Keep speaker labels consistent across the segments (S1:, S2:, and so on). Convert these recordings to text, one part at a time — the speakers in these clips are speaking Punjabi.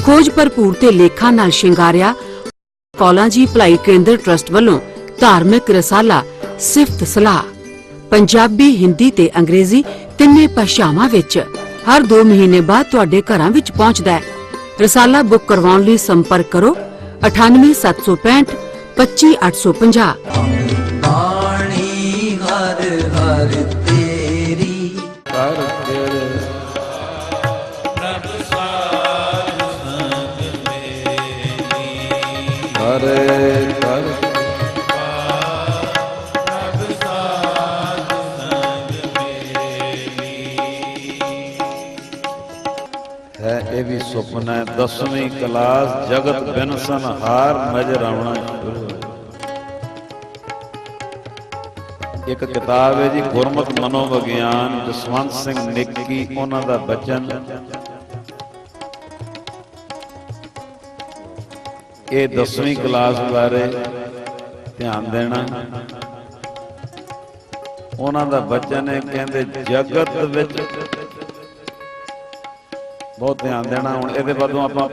S1: खोज भरपूर ते लेखा नाल शिंगारिया कौलां जी भलाई केंद्र ट्रस्ट वालों धार्मिक रसाला सिफत सलाह पंजाबी, हिंदी ते अंग्रेजी तिन्ने भाषावां विच हर 2 महीने बाद तुहाडे घरां विच पहुंचदा है। रसाला बुक करवाउण लई संपर्क करो 9876 25850।
S2: है ये भी सुपना है 10वीं क्लास जगत बिनसन हार नजर आना शुरू। एक किताब है जी गुरमत मनोविज्ञान जसवंत सिंह नेकी उन्हां दा बचन। ये 10वीं क्लास बारे ध्यान देना। उन्हां दा बचन है कहंदे जगत विच बहुत ध्यान देना। हुण इहदे बादों आपां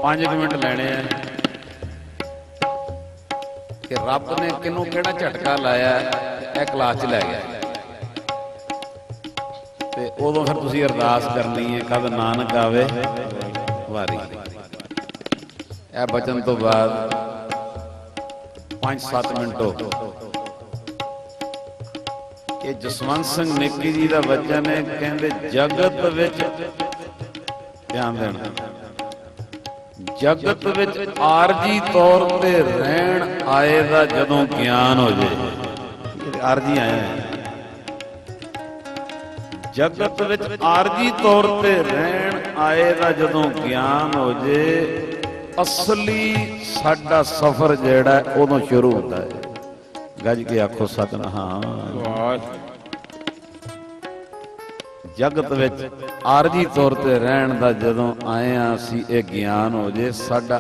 S2: 5 मिनट लैणे आ कि रब ने किनू किहड़ा झटका लाया इह क्लास च लै गया ते उदों फिर तुसीं अरदास करनी है कद नानक आवे वारी। इह बचन तो बाद 5-7 मिनट हो। ये जसवंत सिंह नेकी जी का बचन है कहंदे जगत विच ध्यान देना जगत विच आरजी तौर पे रहन आए दा जदों ज्ञान हो जाए। आरजी आया जगत विच आरजी तौर पे रहन आए दा जदों ज्ञान हो जाए असली साडा सफर जिहड़ा उदों शुरू होता है। गज के आखो सतनाम। जगत विच आरजी तौर पर रहन दा जदों आए असीं ये ज्ञान हो जाए साडा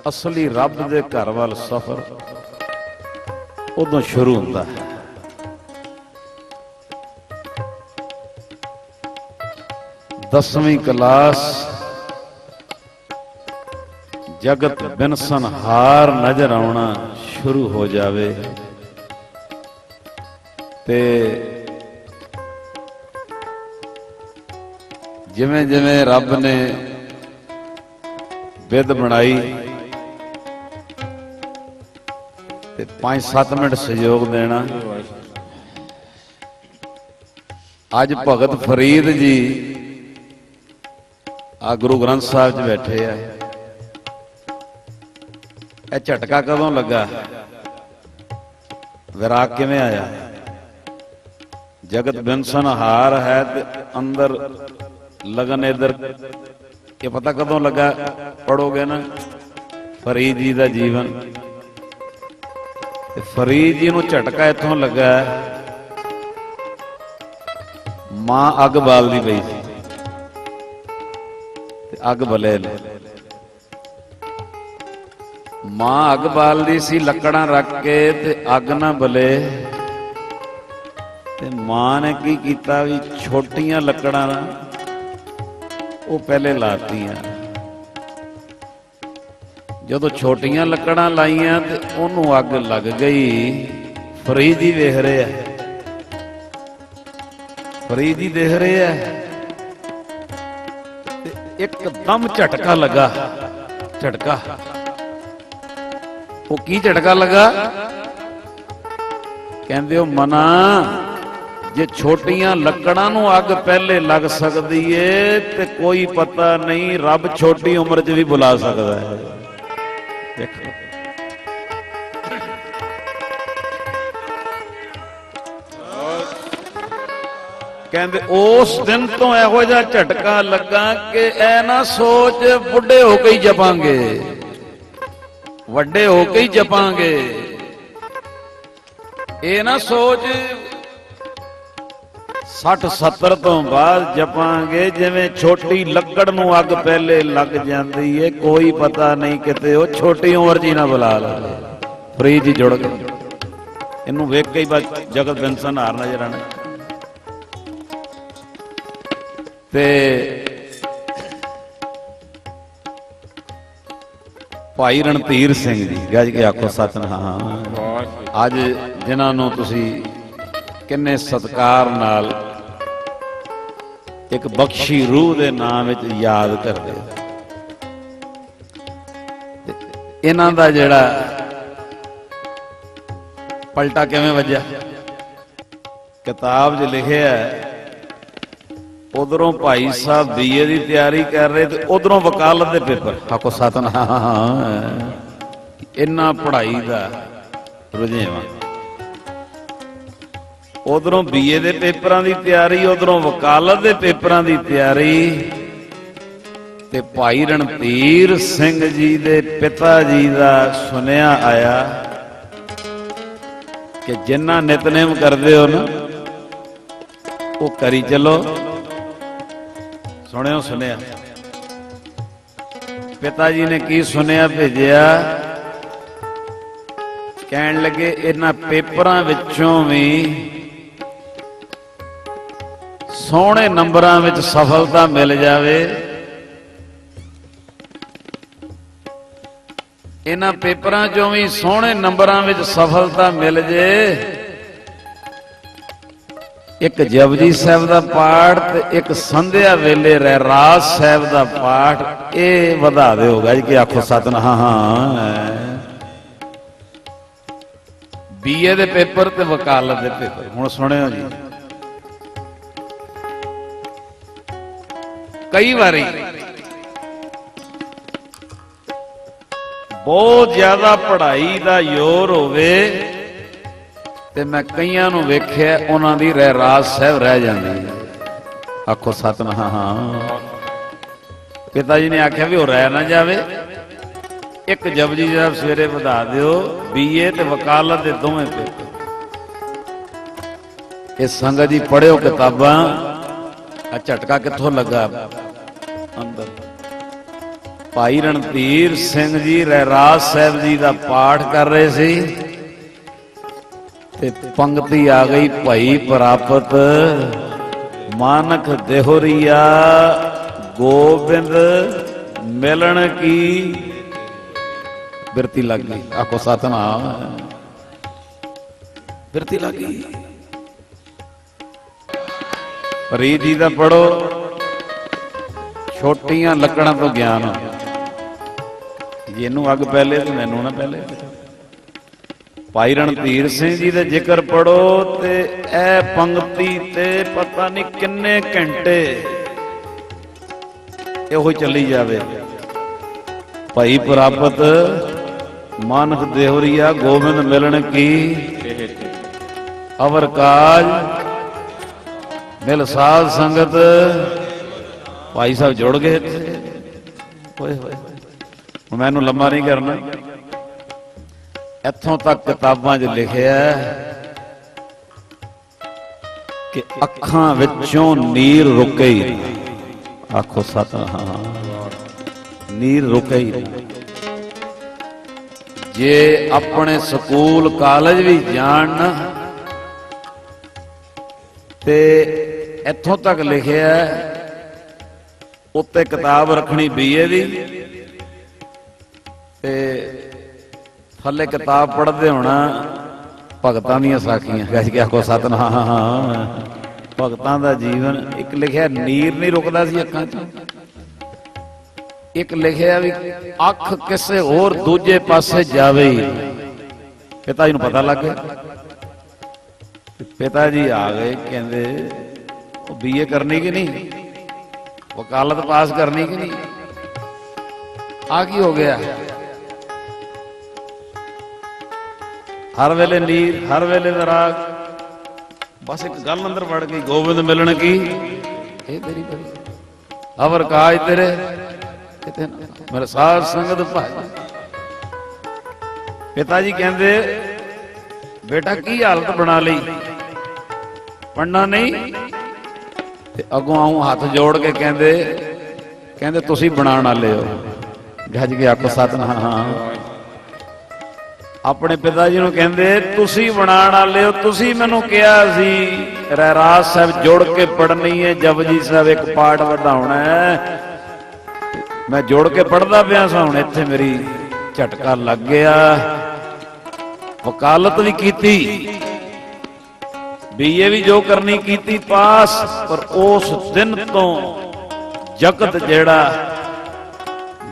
S2: असली रब दे घर वाल सफर उदों शुरू होता है। दसवीं क्लास जगत बिनसन हार नजर आना शुरू हो जावे ते जिवें जिवें रब ने विद बनाई ते 5-7 मिनट सहयोग देना। अज भगत फरीद जी आ गुरु ग्रंथ साहिब च बैठे आ। यह झटका कदों लगा विराग किवें आया? जगत बिनसन हार है ते अंदर लगन इधर ये पता कदों लगा? पढ़ोगे ना फरीद जी का जीवन। फरीद जी नूं झटका इत्थों लगा मां अग बालदी पई सी अग बले मां अग बालदी सी लकड़ां रख के ते अग ना बले ते मां ने की कीता भी छोटियां लकड़ां वो पहले लातियां। जदों छोटियां लकड़ां लाइयां ते ओनू अग लग गई। फरीद जी वेख रहे हैं फरीद जी देख रहे हैं एकदम झटका लगा। झटका वो की झटका लगा? कहंदे ओ मना जे छोटियां लकड़ां नूं अग पहले लग सकदी है ते कोई पता नहीं रब छोटी उम्र च भी बुला सकता है। देखो कहंदे उस दिन तो इहो जिहा झटका लगा कि ऐ ना सोच बुढ़े होके ही जपांगे वड्डे होके ही जपांगे। ये ना सोच 60-70 तो बाद जपांगे जिवें छोटी लकड़ नूं अग पहले लग जाती है। कोई पता नहीं किते वो छोटी उम्र जी ना बुला ला। फरीद जी जुड़ गए। इनू वेख के ही बस जगत बिनसन हार नजर आना। ते ਭਾਈ ਰਣਧੀਰ ਸਿੰਘ ਜੀ, ਗੱਜ ਕੇ ਆਖੋ ਸਤਿਨਾਮ। ਅੱਜ ਜਿਨ੍ਹਾਂ ਨੂੰ ਤੁਸੀਂ ਕਿੰਨੇ ਸਤਿਕਾਰ ਨਾਲ ਇੱਕ ਬਖਸ਼ੀ ਰੂਹ ਦੇ ਨਾਮ ਵਿੱਚ ਯਾਦ ਕਰਦੇ ਹੋ, ਇਹਨਾਂ ਦਾ ਜਿਹੜਾ ਪਲਟਾ ਕਿਵੇਂ ਵੱਜਿਆ, ਕਿਤਾਬ 'ਚ ਲਿਖਿਆ ਉਧਰੋਂ ਭਾਈ ਸਾਹਿਬ ਬੀਏ ਦੀ ਤਿਆਰੀ ਕਰ ਰਹੇ ਤੇ ਉਧਰੋਂ ਵਕਾਲਤ ਦੇ ਪੇਪਰ। ਆਖੋ ਸਤਿਨਾਮ। ਇੰਨਾ ਪੜ੍ਹਾਈ ਦਾ ਰੁਝੇਵਾਂ, ਉਧਰੋਂ ਬੀਏ ਦੇ ਪੇਪਰਾਂ ਦੀ ਤਿਆਰੀ, ਉਧਰੋਂ ਵਕਾਲਤ ਦੇ ਪੇਪਰਾਂ ਦੀ ਤਿਆਰੀ। ਤੇ ਭਾਈ ਰਣਧੀਰ ਸਿੰਘ ਜੀ ਦੇ ਪਿਤਾ ਜੀ ਦਾ ਸੁਨੇਹਾ ਆਇਆ ਕਿ ਜਿੰਨਾ ਨਿਤਨੇਮ ਕਰਦੇ ਹੋ ਨਾ ਉਹ ਕਰੀ ਚੱਲੋ। ਸੁਣਿਓ ਸੁਨੇਹਾ, ਪਿਤਾ ਜੀ ਨੇ ਕੀ ਸੁਨੇਹਾ ਭੇਜਿਆ, ਕਹਿਣ ਲੱਗੇ ਇਹਨਾਂ ਪੇਪਰਾਂ ਵਿੱਚੋਂ ਵੀ ਸੋਹਣੇ ਨੰਬਰਾਂ ਵਿੱਚ ਸਫਲਤਾ ਮਿਲ ਜਾਵੇ, ਇਹਨਾਂ ਪੇਪਰਾਂ ਚੋਂ ਵੀ ਸੋਹਣੇ ਨੰਬਰਾਂ ਵਿੱਚ ਸਫਲਤਾ ਮਿਲ ਜੇ, ਇੱਕ ਜਪਜੀ ਸਾਹਿਬ ਦਾ ਪਾਠ ਤੇ ਇੱਕ ਸੰਧਿਆ ਵੇਲੇ ਰਹਿਰਾਸ ਸਾਹਿਬ ਦਾ ਪਾਠ, ਇਹ ਵਧਾ ਦਿਓਗਾ ਜੀ ਕਿ ਆਖੋ ਸਤਿਨਾਮ। ਬੀਏ ਦੇ ਪੇਪਰ ਤੇ ਵਕਾਲਤ ਦੇ ਪੇਪਰ। ਹੁਣ ਸੁਣਿਓ ਜੀ, ਕਈ ਵਾਰੀ ਬਹੁਤ ਜ਼ਿਆਦਾ ਪੜ੍ਹਾਈ ਦਾ ਜ਼ੋਰ ਹੋਵੇ ਤੇ ਮੈਂ ਕਈਆਂ ਨੂੰ ਵੇਖਿਆ ਉਹਨਾਂ ਦੀ ਰਹਿਰਾਸ ਸਾਹਿਬ ਰਹਿ ਜਾਂਦੀ ਹੈ। ਆਖੋ ਸਤਿਨਾਮ। ਪਿਤਾ ਜੀ ਨੇ ਆਖਿਆ ਵੀ ਉਹ ਰਹਿ ਨਾ ਜਾਵੇ, ਇੱਕ ਜਪਜੀ ਸਾਹਿਬ ਸਵੇਰੇ ਵਧਾ ਦਿਓ, ਬੀਏ ਤੇ ਵਕਾਲਤ ਦੇ ਦੋਵੇਂ ਪੇਪਰ। ਇਹ ਸੰਗਤ ਜੀ ਪੜ੍ਹਿਓ ਕਿਤਾਬਾਂ। ਆ ਝਟਕਾ ਕਿੱਥੋਂ ਲੱਗਾ ਅੰਦਰ। ਭਾਈ ਰਣਧੀਰ ਸਿੰਘ ਜੀ ਰਹਿਰਾਸ ਸਾਹਿਬ ਜੀ ਦਾ ਪਾਠ ਕਰ ਰਹੇ ਸੀ ਤੇ ਪੰਕਤੀ ਆ ਗਈ, ਭਾਈ ਪ੍ਰਾਪਤ ਮਾਨਕ ਦੇਹੁਰੀਆ ਗੋਬਿੰਦ ਮਿਲਣ ਕੀ ਬਿਰਤੀ ਲੱਗ ਗਈ। ਆਖੋ ਸਤਿਨਾਮ। ਬਿਰਤੀ ਲੱਗ ਗਈ। ਫਰੀਦ ਜੀ ਦਾ ਪੜੋ, ਛੋਟੀਆਂ ਲੱਕੜਾਂ ਤੋਂ ਗਿਆਨ। ਜਿਹਨੂੰ ਅੱਗ ਪਹਿਲੇ ਤੇ ਮੈਨੂੰ ਨਾ ਪਹਿਲੇ। ਭਾਈ ਰਣਧੀਰ ਸਿੰਘ ਜੀ ਦੇ ਜ਼ਿਕਰ ਪੜੋ ਤੇ ਇਹ ਪੰਕਤੀ ਤੇ ਪਤਾ ਨਹੀਂ ਕਿੰਨੇ ਘੰਟੇ ਇਹੋ ਚੱਲੀ ਜਾਵੇ। ਭਾਈ ਪ੍ਰਾਪਤ ਮਾਨਕ ਦੇਹੁਰੀਆ ਗੋਬਿੰਦ ਮਿਲਣ ਕੀ ਅਵਰ ਕਾਜ ਮਿਲ ਸਾਧ ਸੰਗਤ। ਭਾਈ ਸਾਹਿਬ ਜੁੜ ਗਏ। ਹੋਏ ਹੋਏ ਮੈਨੂੰ ਲੰਮਾ ਨਹੀਂ ਕਰਨਾ। ਇੱਥੋਂ ਤੱਕ ਕਿਤਾਬਾਂ 'ਚ ਲਿਖਿਆ ਕਿ ਅੱਖਾਂ ਵਿੱਚੋਂ ਨੀਰ ਰੁਕੇ ਹੀ। ਆਖੋ ਸਤਿਨਾਮ। ਨੀਰ ਰੁਕੇ ਹੀ। ਜੇ ਆਪਣੇ ਸਕੂਲ ਕਾਲਜ ਵੀ ਜਾਣ ਤੇ ਇੱਥੋਂ ਤੱਕ ਲਿਖਿਆ ਉੱਤੇ ਕਿਤਾਬ ਰੱਖਣੀ ਬੀਏ ਦੀ ਤੇ ਥੱਲੇ ਕਿਤਾਬ ਪੜ੍ਹਦੇ ਹੋਣਾ ਭਗਤਾਂ ਦੀਆਂ ਸਾਖੀਆਂ। ਕਹਿ ਕੇ ਆਖੋ ਸਤਿਨਾਮ। ਭਗਤਾਂ ਦਾ ਜੀਵਨ। ਇੱਕ ਲਿਖਿਆ ਨੀਰ ਨਹੀਂ ਰੁਕਦਾ ਸੀ ਅੱਖਾਂ 'ਚ। ਇੱਕ ਲਿਖਿਆ ਵੀ ਅੱਖ ਕਿਸੇ ਹੋਰ ਦੂਜੇ ਪਾਸੇ ਜਾਵੇ ਹੀ। ਪਿਤਾ ਜੀ ਨੂੰ ਪਤਾ ਲੱਗ ਗਿਆ। ਪਿਤਾ ਜੀ ਆ ਗਏ, ਕਹਿੰਦੇ ਉਹ ਬੀਏ ਕਰਨੀ ਕਿ ਨਹੀਂ, ਵਕਾਲਤ ਪਾਸ ਕਰਨੀ ਕਿ ਨਹੀਂ। ਆ ਕੀ ਹੋ ਗਿਆ। ਹਰ ਵੇਲੇ ਨੀਰ, ਹਰ ਵੇਲੇ ਵਿਰਾਗ। ਬਸ ਇੱਕ ਗੱਲ ਅੰਦਰ ਵੜ ਗਈ, ਗੋਬਿੰਦ ਮਿਲਣ ਕੀ ਇਹ ਤੇਰੀ ਬੜੀ ਅਵਰ ਕਾਜ ਤੇਰੇ ਕਿਤੇ ਮੇਰੇ ਸਾਧ ਸੰਗਤ ਭਾਈ। ਪਿਤਾ ਜੀ ਕਹਿੰਦੇ ਬੇਟਾ ਕੀ ਹਾਲਤ ਬਣਾ ਲਈ, ਪੜਨਾ ਨਹੀਂ। ਤੇ ਅੱਗੋਂ ਆਉਂ ਹੱਥ ਜੋੜ ਕੇ ਕਹਿੰਦੇ ਤੁਸੀਂ ਬਣਾਉਣ ਵਾਲੇ ਹੋ। ਗੱਜ ਕੇ ਆਖੋ ਸਤਿਨਾਮ। ਆਪਣੇ ਪਿਤਾ ਜੀ ਨੂੰ ਕਹਿੰਦੇ ਤੁਸੀਂ ਬਣਾਉਣ ਵਾਲੇ ਹੋ। ਤੁਸੀਂ ਮੈਨੂੰ ਕਿਹਾ ਸੀ ਰਹਿਰਾਸ ਸਾਹਿਬ ਜੋੜ ਕੇ ਪੜ੍ਹਨੀ ਹੈ, ਜਪਜੀ ਸਾਹਿਬ ਇੱਕ ਪਾਠ ਵਧਾਉਣਾ ਹੈ। ਮੈਂ ਜੋੜ ਕੇ ਪੜ੍ਹਦਾ ਪਿਆ ਸਾਂ। ਹੁਣ ਇੱਥੇ ਮੇਰੀ ਝਟਕਾ ਲੱਗ ਗਿਆ। ਵਕਾਲਤ ਵੀ ਕੀਤੀ, BA ਵੀ ਜੋ ਕਰਨੀ ਕੀਤੀ ਪਾਸ, ਪਰ ਉਸ ਦਿਨ ਤੋਂ ਜਗਤ ਜਿਹੜਾ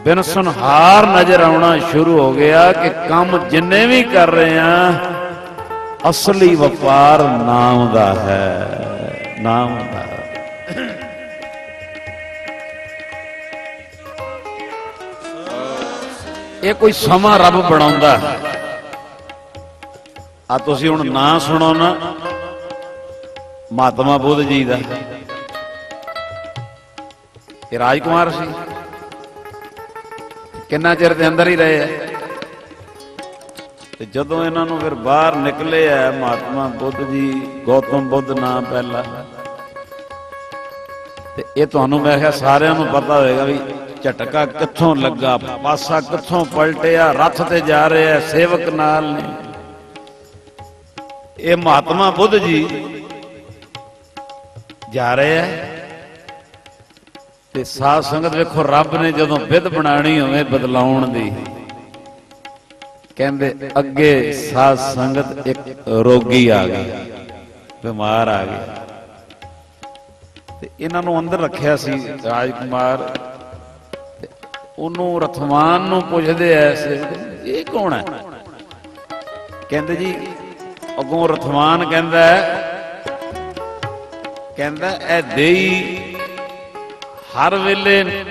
S2: ਬਿਨਸਨਹਾਰ ਨਜ਼ਰ ਆਉਣਾ ਸ਼ੁਰੂ ਹੋ ਗਿਆ ਕਿ ਕੰਮ ਜਿੰਨੇ ਵੀ ਕਰ ਰਹੇ ਆ ਅਸਲੀ ਵਪਾਰ ਨਾਮ ਦਾ ਹੈ, ਨਾਮ ਦਾ। ਇਹ ਕੋਈ ਸਮਾਂ ਰੱਬ ਬਣਾਉਂਦਾ। ਆ ਤੁਸੀਂ ਹੁਣ ਨਾਂ ਸੁਣੋ ਨਾ ਮਹਾਤਮਾ ਬੁੱਧ ਜੀ ਦਾ, ਇਹ ਰਾਜਕੁਮਾਰ ਸੀ, ਕਿੰਨਾ ਚਿਰ ਦੇ ਅੰਦਰ ਹੀ ਰਹੇ ਆ, ਤੇ ਜਦੋਂ ਇਹਨਾਂ ਨੂੰ ਫਿਰ ਬਾਹਰ ਨਿਕਲੇ ਆ ਮਹਾਤਮਾ ਬੁੱਧ ਜੀ, ਗੌਤਮ ਬੁੱਧ ਨਾਂ ਪਹਿਲਾ, ਤੇ ਇਹ ਤੁਹਾਨੂੰ ਮੈਂ ਕਿਹਾ ਸਾਰਿਆਂ ਨੂੰ ਪਤਾ ਹੋਵੇਗਾ ਵੀ ਝਟਕਾ ਕਿੱਥੋਂ ਲੱਗਾ, ਪਾਸਾ ਕਿੱਥੋਂ ਪਲਟਿਆ, ਰੱਥ ਤੇ ਜਾ ਰਿਹਾ ਸੇਵਕ ਨਾਲ ਨੇ। ਇਹ ਮਹਾਤਮਾ ਬੁੱਧ ਜੀ ਜਾ ਰਹੇ ਆ ਤੇ ਸਾਧ ਸੰਗਤ ਵੇਖੋ, ਰੱਬ ਨੇ ਜਦੋਂ ਵਿਧ ਬਣਾਣੀ ਹੋਵੇ ਬਦਲਾਉਣ ਦੀ, ਕਹਿੰਦੇ ਅੱਗੇ ਸਾਧ ਸੰਗਤ ਇੱਕ ਰੋਗੀ ਆ ਗਿਆ, ਬਿਮਾਰ ਆ ਗਿਆ, ਤੇ ਇਹਨਾਂ ਨੂੰ ਅੰਦਰ ਰੱਖਿਆ ਸੀ ਰਾਜਕੁਮਾਰ, ਤੇ ਉਹਨੂੰ ਰਥਵਾਨ ਨੂੰ ਪੁੱਛਦੇ ਐਸੇ, ਇਹ ਕੌਣ ਹੈ? ਕਹਿੰਦੇ ਜੀ ਅੱਗੋਂ ਰਥਵਾਨ ਕਹਿੰਦਾ ਇਹ ਦੇਈ ਹਰ ਵੇਲੇ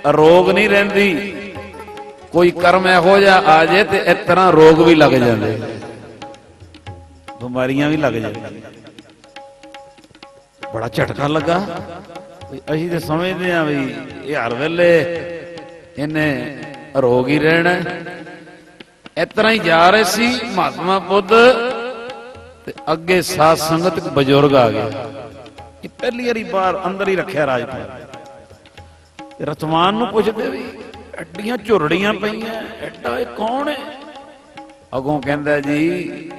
S2: ਰੋਗ ਨਹੀਂ ਰਹਿੰਦੀ, ਕੋਈ ਕਰਮ ਇਹੋ ਜਿਹਾ ਆ ਜੇ ਤੇ ਇਸ ਤਰ੍ਹਾਂ ਰੋਗ ਵੀ ਲੱਗ ਜਾਂਦੇ, ਬਿਮਾਰੀਆਂ ਵੀ ਲੱਗ ਜਾਂਦੀਆਂ। ਬੜਾ ਝਟਕਾ ਲੱਗਾ, ਅਸੀਂ ਤੇ ਸਮਝਦੇ ਆ ਵੀ ਇਹ ਹਰ ਵੇਲੇ ਇਹਨੇ ਰੋਗ ਹੀ ਰਹਿਣਾ। ਇਸ ਤਰ੍ਹਾਂ ਹੀ ਜਾ ਰਹੇ ਸੀ ਮਹਾਤਮਾ ਬੁੱਧ, ਤੇ ਅੱਗੇ ਸਾਧ ਸੰਗਤ ਇੱਕ ਬਜ਼ੁਰਗ ਆ ਗਿਆ, ਇਹ ਪਹਿਲੀ ਵਾਰੀ ਬਾਹਰ ਅੰਦਰ ਹੀ ਰੱਖਿਆ ਰਾਜਕੁਮਾਰ, ਤੇ ਰਥਵਾਨ ਨੂੰ ਪੁੱਛਦੇ ਵੀ ਐਡੀਆਂ ਝੁਰੜੀਆਂ ਪਈਆਂ, ਐਡਾ ਇਹ ਕੌਣ ਹੈ? ਅੱਗੋਂ ਕਹਿੰਦਾ ਜੀ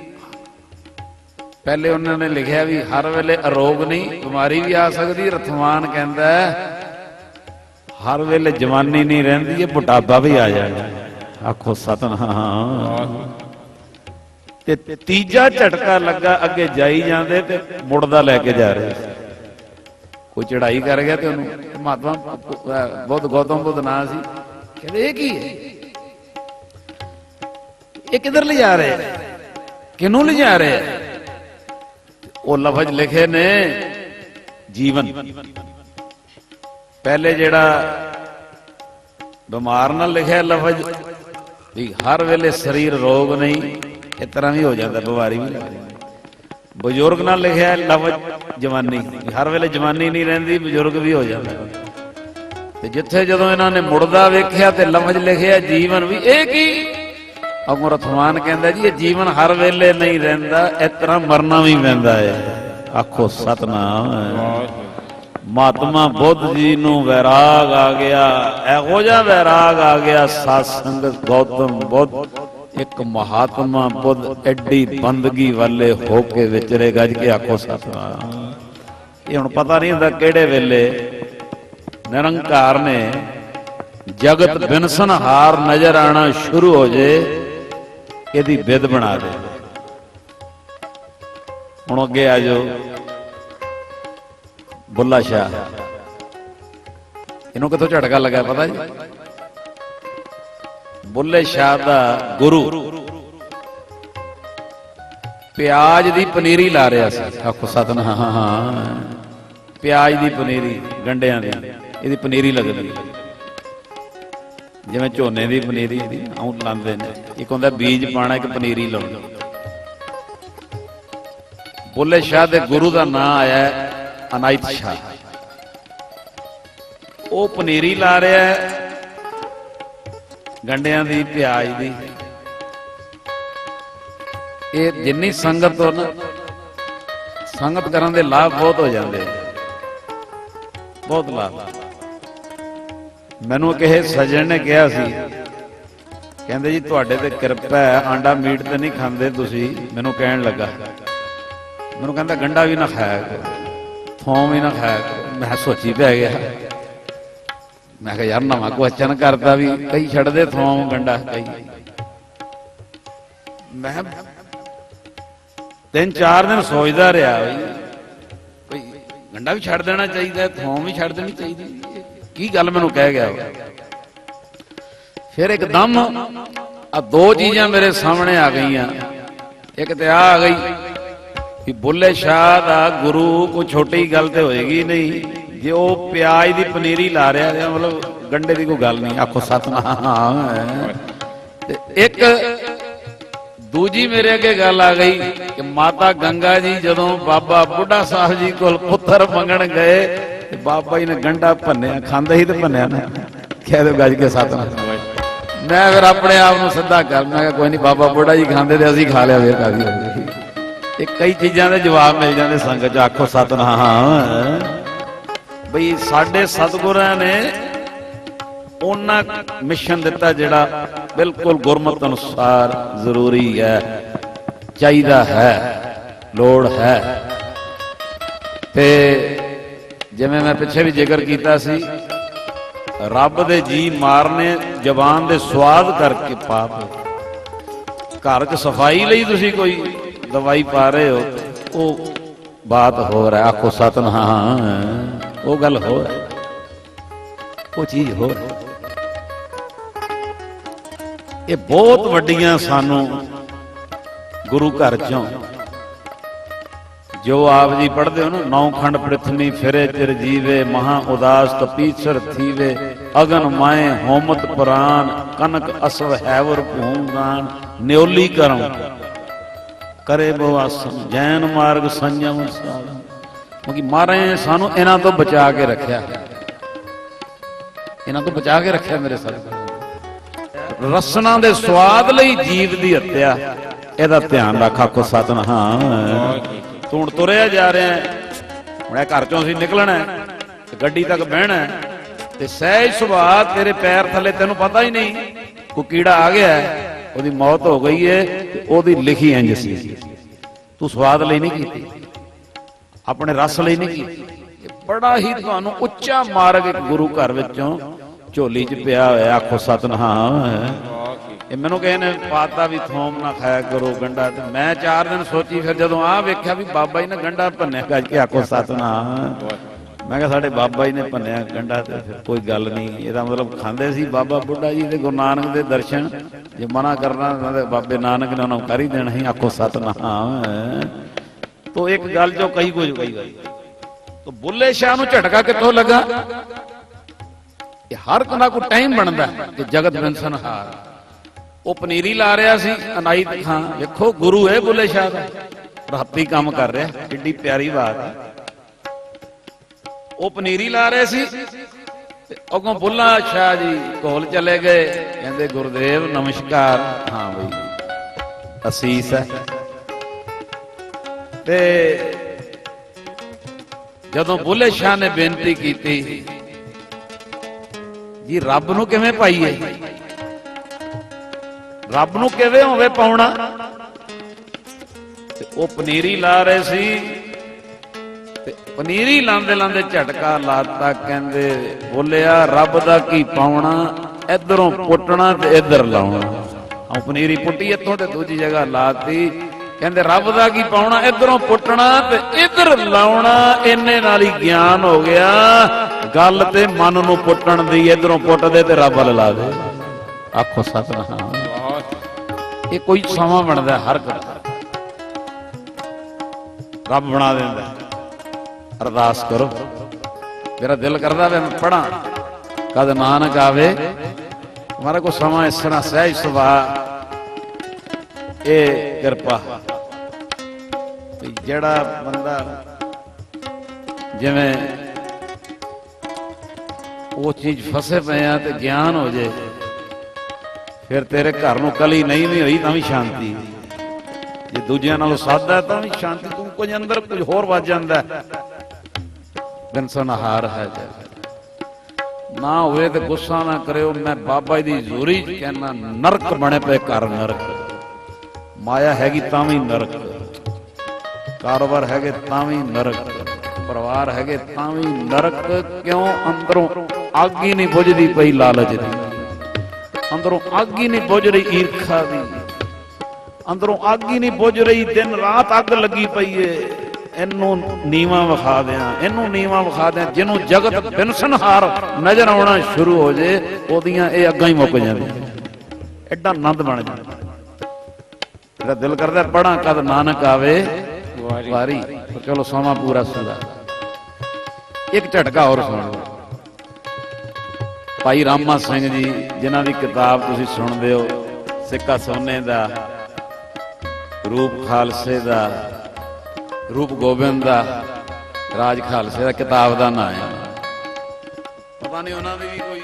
S2: ਪਹਿਲੇ ਉਹਨਾਂ ਨੇ ਲਿਖਿਆ ਵੀ ਹਰ ਵੇਲੇ ਅਰੋਗ ਨਹੀਂ, ਬਿਮਾਰੀ ਵੀ ਆ ਸਕਦੀ। ਰਥਵਾਨ ਕਹਿੰਦਾ ਹਰ ਵੇਲੇ ਜਵਾਨੀ ਨਹੀਂ ਰਹਿੰਦੀ, ਇਹ ਬੁਢਾਪਾ ਵੀ ਆ ਜਾਣਾ। ਆਖੋ ਸਤਿਨਾਮ। ਤੇ ਤੀਜਾ ਝਟਕਾ ਲੱਗਾ, ਅੱਗੇ ਜਾਈ ਜਾਂਦੇ ਤੇ ਮੁੜਦਾ ਲੈ ਕੇ ਜਾ ਰਹੇ, ਕੋਈ ਚੜਾਈ ਕਰ ਗਿਆ ਤੇ ਉਹਨੂੰ ਮਹਾਤਮਾ ਬੁੱਧ, ਗੌਤਮ ਬੁੱਧ ਨਾਂ ਸੀ, ਕਹਿੰਦੇ ਇਹ ਕੀ ਹੈ, ਇਹ ਕਿੱਧਰ ਲਿਜਾ ਰਹੇ, ਕਿਹਨੂੰ ਲਿਜਾ ਰਹੇ? ਉਹ ਲਫ਼ਜ਼ ਲਿਖੇ ਨੇ ਜੀਵਨ। ਪਹਿਲੇ ਜਿਹੜਾ ਬਿਮਾਰ ਨਾਲ ਲਿਖਿਆ ਲਫ਼ਜ਼ ਵੀ ਹਰ ਵੇਲੇ ਸਰੀਰ ਰੋਗ ਨਹੀਂ, ਇਸ ਤਰ੍ਹਾਂ ਵੀ ਹੋ ਜਾਂਦਾ, ਬਿਮਾਰੀ ਵੀ ਲੱਗ ਜਾਂਦੀ। ਬਜ਼ੁਰਗ ਨਾਲ ਲਿਖਿਆ ਲਫ਼ਜ਼ ਜਵਾਨੀ, ਹਰ ਵੇਲੇ ਜਵਾਨੀ ਨਹੀਂ ਰਹਿੰਦੀ, ਬਜ਼ੁਰਗ ਵੀ ਹੋ ਜਾਂਦਾ। ਤੇ ਜਿੱਥੇ ਜਦੋਂ ਇਹਨਾਂ ਨੇ ਮੁੜਦਾ ਵੇਖਿਆ ਤੇ ਲਫ਼ਜ਼ ਲਿਖਿਆ ਜੀਵਨ, ਵੀ ਇਹ ਕੀ? ਅੱਗੋਂ ਰਥਵਾਨ ਕਹਿੰਦਾ ਜੀ ਇਹ ਜੀਵਨ ਹਰ ਵੇਲੇ ਨਹੀਂ ਰਹਿੰਦਾ, ਇਸ ਤਰ੍ਹਾਂ ਮਰਨਾ ਵੀ ਪੈਂਦਾ ਹੈ। ਆਖੋ ਸਤਿਨਾਮ। ਮਹਾਤਮਾ ਬੁੱਧ ਜੀ ਨੂੰ ਵੈਰਾਗ ਆ ਗਿਆ, ਇਹੋ ਜਿਹਾ ਵੈਰਾਗ ਆ ਗਿਆ। ਸਾਧ ਸੰਗਤ ਗੌਤਮ ਬੁੱਧ ਇੱਕ ਮਹਾਤਮਾ ਬੁੱਧ ਐਡੀ ਬੰਦਗੀ ਵਾਲੇ ਹੋ ਕੇ ਵਿਚਰੇ, ਗੱਜ ਕੇ ਆਖੋ ਸਤਿਨਾਮ। ਇਹ ਹੁਣ ਪਤਾ ਨਹੀਂ ਹੁੰਦਾ ਕਿਹੜੇ ਵੇਲੇ ਨਿਰੰਕਾਰ ਨੇ ਜਗਤ ਬਿਨਸਨਹਾਰ ਨਜ਼ਰ ਆਣਾ ਸ਼ੁਰੂ ਹੋ ਜੇ, ਇਹਦੀ ਵਿਧ ਬਣਾ ਦੇ। ਹੁਣ ਅੱਗੇ ਆ ਜਾਓ, ਬੁੱਲਾ ਸ਼ਾਹ, ਇਹਨੂੰ ਕਿੱਥੋਂ ਝਟਕਾ ਲੱਗਾ ਪਤਾ ਜੀ? ਬੁੱਲੇ ਸ਼ਾਹ ਦਾ ਗੁਰੂ ਪਿਆਜ਼ ਦੀ ਪਨੀਰੀ ਲਾ ਰਿਹਾ ਸੀ। ਆਖੋ ਸਤਿਨਾਮ। ਪਿਆਜ਼ ਦੀ ਪਨੀਰੀ, ਗੰਢਿਆਂ ਦੀ, ਇਹਦੀ ਪਨੀਰੀ ਲੱਗਦੀ ਜਿਵੇਂ ਝੋਨੇ ਦੀ ਪਨੀਰੀ ਦੀ ਆਉਂ ਲਾਉਂਦੇ ਨੇ। ਇੱਕ ਹੁੰਦਾ ਬੀਜ ਪਾਣਾ, ਇੱਕ ਪਨੀਰੀ ਲਾਉਣੀ। ਬੁੱਲੇ ਸ਼ਾਹ ਦੇ ਗੁਰੂ ਦਾ ਨਾਮ ਆਇਆ ਅਨਾਇਤ ਸ਼ਾਹ। ਉਹ ਪਨੀਰੀ ਲਾ ਰਿਹਾ ਗੰਢਿਆਂ ਦੀ, ਪਿਆਜ਼ ਦੀ। ਇਹ ਜਿੰਨੀ ਸੰਗਤ ਹੋ ਨਾ, ਸੰਗਤ ਕਰਨ ਦੇ ਲਾਭ ਬਹੁਤ ਹੋ ਜਾਂਦੇ, ਬਹੁਤ ਲਾਭ। ਮੈਨੂੰ ਕਿਸੇ ਸੱਜਣ ਨੇ ਕਿਹਾ ਸੀ, ਕਹਿੰਦੇ ਜੀ ਤੁਹਾਡੇ ਤੇ ਕਿਰਪਾ ਹੈ, ਆਂਡਾ ਮੀਟ ਤੇ ਨਹੀਂ ਖਾਂਦੇ ਤੁਸੀਂ। ਮੈਨੂੰ ਕਹਿਣ ਲੱਗਾ, ਮੈਨੂੰ ਕਹਿੰਦਾ ਗੰਢਾ ਵੀ ਨਾ ਖਾਇਆ ਕਰੋ, ਥੋਮ ਵੀ ਨਾ ਖਾਇਆ ਕਰੋ। ਮੈਂ ਸੋਚੀ ਪੈ ਗਿਆ, मैं कहा यार नवा क्वेश्चन करता भी कई छड़दे थोम गंडा कई मैं 3-4 दिन सोचता रहा भाई गंडा भी छड़ देना चाहिए थोम भी छड़ देनी चाहिए की गल मैनू कह गया फिर एकदम आ दो चीजां मेरे सामने आ गई एक तो आ गई कि बुल्ले शाह दा गुरु कोई छोटी गल तो होएगी नहीं जे वो प्याज की पनीरी ला रहा है मतलब गंडे की कोई गल नहीं आखो सतनाम एक दूजी मेरे अगे गल आ गई कि माता गंगा जी जदों बाबा बुढ़ा साहब जी को पुत्र मंगण गए बाबा जी ने गंडा भन्निया खांदे ही तो भन्निया ना कह दो गज के सतनाम मैं फिर अपने आप को सीधा कर मैं कोई नहीं बाबा बुढ़ा जी खांदे ते असीं खा लिया फिर कादी हो गई कई चीज़ों के जवाब मिल जाते संगत आखो सतनाम बई साडे सतगुरां ने उन्ना मिशन दिता जिहड़ा बिल्कुल गुरमत अनुसार जरूरी है चाहिदा है लोड़ है ते जिवें मैं पिछे भी जिक्र किया सी रब दे जी मारने जबान दे स्वाद करके पाप घर च सफाई लई तुसीं कोई दवाई पा रहे हो वो बात हो रहा है आखो सतनाम वो गल हो रहा वो चीज हो रही ये बहुत वड्डियां सानू गुरु घर चों जो आप जी पढ़ते हो ना 9 खंड पृथ्वी फिरे चिर जीवे महा उदास तपीसर थीवे अगन माए होमत पुराण कनक असव हैवर भूमदान न्योली करम करे बो आसन जैन मार्ग संयम क्योंकि महाराज सानू इन्हां तो बचा के रखा इन्हां तो बचा के रखा मेरे साथ रसना दे स्वाद लई जीव दी हत्या एदा ध्यान रख आखो सतनाम तू हुण तुरिया जा रहा है हुण घर चों असीं निकलना है गड्डी तक बहना ते सहज सुभाअ तेरे पैर थले तेनों पता ही नहीं कोई कीड़ा आ गया है ਉਹਦੀ मौत हो गई है ਉਹਦੀ लिखी इंज सी तू स्वाद ਲਈ नहीं की अपने रस ਲਈ नहीं की बड़ा ही ਤੁਹਾਨੂੰ ਉੱਚਾ ਮਾਰਗ ਇੱਕ ਗੁਰੂ ਘਰ ਵਿੱਚੋਂ ਝੋਲੀ 'ਚ ਪਿਆ ਹੋਇਆ ਆਖੋ ਸਤਨਾਮ ਇਹ ਮੈਨੂੰ ਕਿਸੇ ਨੇ ਪਾਤਾ ਵੀ ਥੋਮ ਨਾ ਖਾਇਆ ਕਰੋ ਗੰਡਾ ਤੇ ਮੈਂ 4 ਦਿਨ ਸੋਚੀ ਫਿਰ ਜਦੋਂ ਆ ਵੇਖਿਆ ਵੀ ਬਾਬਾ ਜੀ ਨੇ ਗੰਡਾ ਭੰਨਿਆ ਗੱਜ ਕੇ ਆਖੋ ਸਤਨਾਮ मैं कहा साढ़े बाबा जी ने भन्निया गंडा तो फिर कोई गल नहीं ये मतलब खाते सी बाबा बुढ़ा जी गुरु नानक के दर्शन जो मना करना बाबे नानक ने उन्होंने कर ही देना ही आखो सतनाम तो एक गल जो कही कुछ कही तो बुल्ले शाह नूं झटका कित्थों लगा हर कोई ना कोई टाइम बनता है कि जगत बिनसनहार वो पनीरी ला रहा सी अनायत खां देखो गुरु है बुल्ले शाह का राती काम कर रहा किड्डी प्यारी बात है वो पनीरी ला रहे सी अगों बुल्ला शाह जी कोल चले गए कहते गुरुदेव नमस्कार हाँ भाई असीस है ते जदों बुल्ले शाह ने बेनती की जी रब नूं किवें पाईए रब नूं किवें होवे पाउणा वो पनीरी ला रहे सी पनीरी लांदे लांदे झटका लाता कहंदे बोलिया रब दा की पाउणा इधरों पुटना ते इधर लाउणा हां पनीरी पुट्टी इत्थों ते दूजी जगह लाती कहंदे रब दा की पाउणा इधरों पुटना ते इधर लाउणा इन्ने नाल ही ज्ञान हो गया गल ते मन नूं पुटण दी इधरों पुट दे ते रब अल ला दे आखो सतनाम ये कोई समा बनदा हर रब बना देंदा अरदास करो मेरा दिल करता है मैं पढ़ा कद नानक आवे हमारा को समा इस तरह सहज सुभाअ ये कृपा जड़ा बंदा जिवें वो चीज फसे पे तो ज्ञान हो जाए फिर तेरे घर नूं कली नहीं भी हुई तां भी शांति जे दूजियां नालों सादा तां भी शांति तू कुछ अंदर कुछ होर वज जांदा बिनसनहार है ना हुए तो गुस्सा ना करो मैं बाबा जी दी जोरी कहना नरक बने पे कर नरक माया हैगी तां भी नरक कारोबार हैगे तां भी नरक परिवार हैगे तां भी नरक क्यों अंदरों ਅੱਗ ਹੀ ਨਹੀਂ ਬੁਝਦੀ ਪਈ ਲਾਲਚ ਦੀ, ਅੰਦਰੋਂ ਅੱਗ ਹੀ ਨਹੀਂ ਬੁਝ ਰਹੀ ਈਰਖਾ ਦੀ, ਅੰਦਰੋਂ ਅੱਗ ਹੀ ਨਹੀਂ ਬੁਝ ਰਹੀ, ਦਿਨ ਰਾਤ ਅੱਗ ਲੱਗੀ ਪਈ ਏ। ਇਹਨੂੰ ਨੀਵਾਂ ਵਿਖਾ ਦਿਆਂ, ਇਹਨੂੰ ਨੀਵਾਂ ਵਿਖਾ ਦਿਆਂ। ਜਿਹਨੂੰ ਜਗਤ ਬਿਨਸਨਹਾਰ ਨਜ਼ਰ ਆਉਣਾ ਸ਼ੁਰੂ ਹੋ ਜੇ ਉਹਦੀਆਂ ਇਹ ਅੱਗਾਂ ਹੀ ਮੁੱਕ ਜਾਂਦੀਆਂ। ਐਡਾ ਆਨੰਦ ਬਣ ਜਾਂਦਾ, ਮੇਰਾ ਦਿਲ ਕਰਦਾ ਪੜਾਂ ਕਦ ਨਾਨਕ ਆਵੇ ਵਾਰੀ। ਚਲੋ ਸਮਾਂ ਪੂਰਾ ਸੁਣਾ, ਇੱਕ ਝਟਕਾ ਹੋਰ ਸੁਣ ਲਓ। ਭਾਈ ਰਾਮਾ ਸਿੰਘ ਜੀ ਜਿਨ੍ਹਾਂ ਦੀ ਕਿਤਾਬ ਤੁਸੀਂ ਸੁਣਦੇ ਹੋ, ਸਿੱਕਾ ਸੋਨੇ ਦਾ, ਰੂਪ ਖਾਲਸੇ ਦਾ, ਰੂਪ ਗੋਬਿੰਦ ਦਾ, ਰਾਜ ਖਾਲਸੇ ਦਾ, ਕਿਤਾਬ ਦਾ ਨਾਂ ਹੈ। ਪਤਾ ਨਹੀਂ ਉਹਨਾਂ ਦੀ ਵੀ ਕੋਈ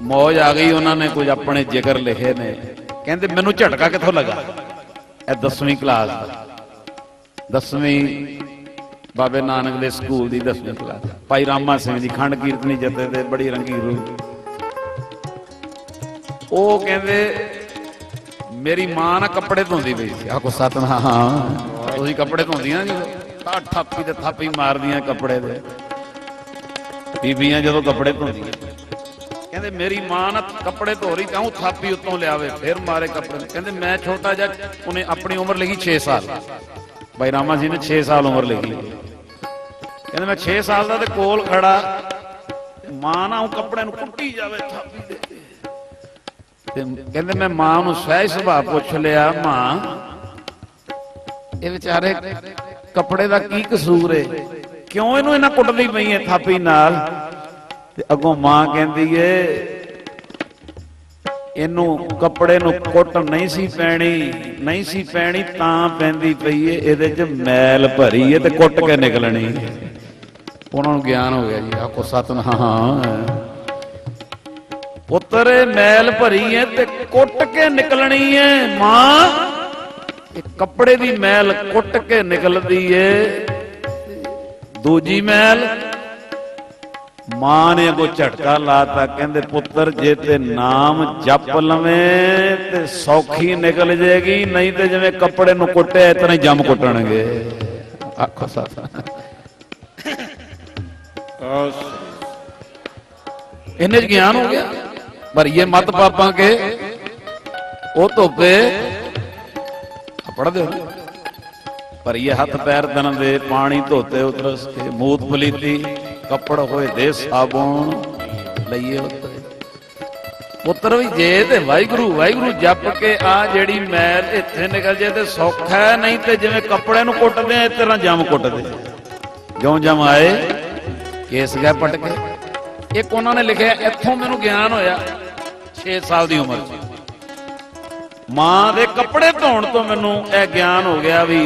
S2: ਮੌਜ ਆ ਗਈ, ਉਹਨਾਂ ਨੇ ਕੁਝ ਆਪਣੇ ਜ਼ਿਕਰ ਲਿਖੇ ਨੇ। ਕਹਿੰਦੇ ਮੈਨੂੰ ਝਟਕਾ ਕਿੱਥੋਂ ਲੱਗਾ? ਇਹ 10ਵੀਂ ਕਲਾਸ ਦਾ, 10ਵੀਂ ਬਾਬੇ ਨਾਨਕ ਦੇ ਸਕੂਲ ਦੀ 10ਵੀਂ ਕਲਾਸ। ਭਾਈ ਰਾਮਾ ਸਿੰਘ ਜੀ ਖੰਡ ਕੀਰਤਨੀ ਜਥੇ ਦੇ ਬੜੀ ਰੰਗੀ ਰੂਹ। ਉਹ ਕਹਿੰਦੇ ਮੇਰੀ ਮਾਂ ਨਾ ਕੱਪੜੇ ਧੋਂਦੀ ਪਈ ਸੀ। ਆਖੋ ਸਤਨਾਮ। ਹਾਂ ਤੁਸੀਂ ਕੱਪੜੇ ਧੋਂਦੀਆਂ ਜੀ? ਥਾਪੀ ਤੇ ਥਾਪੀ ਮਾਰਦੀਆਂ ਕੱਪੜੇ ਦੇ, ਬੀਬੀਆਂ ਜਦੋਂ ਕੱਪੜੇ ਧੋਂਦੀਆਂ। ਕਹਿੰਦੇ ਮੇਰੀ ਮਾਂ ਨਾ ਕੱਪੜੇ ਧੋ ਰਹੀ ਤਾਂ ਉਹ ਥਾਪੀ ਉੱਤੋਂ ਲਿਆਵੇ ਫਿਰ ਮਾਰੇ ਕੱਪੜੇ। ਕਹਿੰਦੇ ਮੈਂ ਛੋਟਾ ਜਿਹਾ, ਉਹਨੇ ਆਪਣੀ ਉਮਰ ਲਿਖੀ 6 ਸਾਲ। ਭਾਈ ਰਾਮਾ ਜੀ ਨੇ 6 ਸਾਲ ਉਮਰ ਲਿਖੀ। ਕਹਿੰਦੇ ਮੈਂ 6 ਸਾਲ ਦਾ ਤੇ ਕੋਲ ਖੜਾ, ਮਾਂ ਨਾ ਉਹ ਕੱਪੜੇ ਨੂੰ ਕੁੱਟੀ ਜਾਵੇ ਥਾਪੀ ਦੇ। ਤੇ ਕਹਿੰਦੇ ਮੈਂ ਮਾਂ ਨੂੰ ਸਹਿਜ ਸੁਭਾਅ ਪੁੱਛ ਲਿਆ, ਮਾਂ ਇਹ ਵਿਚਾਰੇ ਕੱਪੜੇ ਦਾ ਕੀ ਕਸੂਰ ਏ, ਕਿਉਂ ਇਹਨੂੰ ਇਹਨਾਂ ਕੁੱਟਦੀ ਪਈ ਏ ਥਾਪੀ ਨਾਲ? ਤੇ ਅੱਗੋਂ ਮਾਂ ਕਹਿੰਦੀ ਏ ਇਹਨੂੰ ਕੱਪੜੇ ਨੂੰ ਕੁੱਟ ਨਹੀਂ ਸੀ ਪੈਣੀ, ਨਹੀਂ ਸੀ ਪੈਣੀ ਤਾਂ ਪੈਂਦੀ ਪਈ ਏ, ਇਹਦੇ 'ਚ ਮੈਲ ਭਰੀ ਏ ਤੇ ਕੁੱਟ ਕੇ ਨਿਕਲਣੀ। ਉਹਨਾਂ ਨੂੰ ਗਿਆਨ ਹੋ ਗਿਆ ਜੀ। ਆਖੋ ਸਤਨਾਮ। ਪੁੱਤਰ ਮੈਲ ਭਰੀ ਏ ਤੇ ਕੁੱਟ ਕੇ ਨਿਕਲਣੀ ਏ। ਮਾਂ ਇਹ ਕੱਪੜੇ ਦੀ ਮੈਲ ਕੁੱਟ ਕੇ ਨਿਕਲਦੀ ਏ, ਦੂਜੀ ਮੈਲ ਮਾਂ ਨੇ ਅੱਗੋਂ ਝਟਕਾ ਲਾਤਾ। ਕਹਿੰਦੇ ਪੁੱਤਰ ਜੇ ਤੇ ਨਾਮ ਜਪ ਲਵੇਂ ਤੇ ਸੌਖੀ ਨਿਕਲ ਜੇਗੀ, ਨਹੀਂ ਤੇ ਜਿਵੇਂ ਕੱਪੜੇ ਨੂੰ ਕੁੱਟਿਆ ਇਤਨਾ ਹੀ ਜੰਮ ਕੁੱਟਣਗੇ। ਆਖੋ ਸਤਨਾਮ। ਇਹਨੇ ਗਿਆਨ ਹੋ ਗਿਆ। ਭਰੀਏ ਮਤ ਪਾਪਾਂ ਕੇ ਉਹ ਧੋਪੇ ਪੜਦੇ ਹੋ। ਭਰੀਏ ਹੱਥ ਪੈਰ ਤਨ ਦੇ ਪਾਣੀ ਧੋਤੇ ਉਤਰਸ ਕੇ, ਮੂਤ ਪਲੀਤੀ ਕੱਪੜ ਹੋਏ ਦੇ ਸਾਬੁਣ ਲਈਏ ਉਤਰੇ। ਪੁੱਤਰ ਵੀ ਜੇ ਤੇ ਵਾਹਿਗੁਰੂ ਵਾਹਿਗੁਰੂ ਜਪ ਕੇ ਆ ਜਿਹੜੀ ਮੈਲ ਇੱਥੇ ਨਿਕਲ ਜੇ ਤੇ ਸੌਖਾ ਹੈ, ਨਹੀਂ ਤੇ ਜਿਵੇਂ ਕੱਪੜੇ ਨੂੰ ਕੁੱਟਦੇ ਆ ਇਸ ਤਰ੍ਹਾਂ ਜੰਮ ਕੁੱਟਦੇ। ਜਿਉਂ ਜਮ ਆਏ ਕੇਸ ਗਏ ਪਟ ਕੇ। ਇੱਕ ਉਹਨਾਂ ਨੇ ਲਿਖਿਆ, ਇੱਥੋਂ ਮੈਨੂੰ ਗਿਆਨ ਹੋਇਆ 6 ਸਾਲ ਦੀ ਉਮਰ 'ਚ। ਮਾਂ ਦੇ ਕੱਪੜੇ ਧੋਣ ਤੋਂ ਮੈਨੂੰ ਇਹ ਗਿਆਨ ਹੋ ਗਿਆ ਵੀ